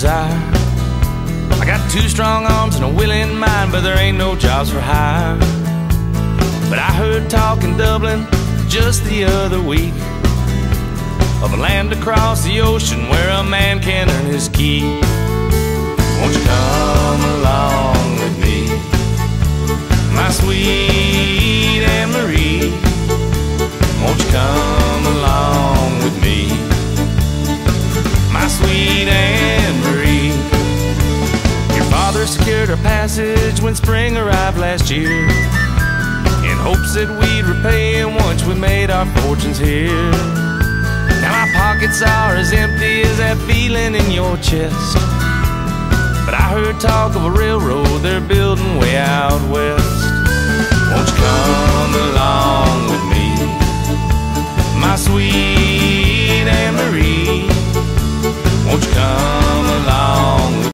desire. I got two strong arms and a willing mind, but there ain't no jobs for hire. But I heard talk in Dublin just the other week of a land across the ocean where a man can earn his keep. Won't you come along with me, my sweet Anne-Marie? Won't you come along with me, my sweet Anne-Marie? Your father secured our passage when spring arrived last year, in hopes that we'd repay him once we made our fortunes here. Now my pockets are as empty as that feeling in your chest, but I heard talk of a railroad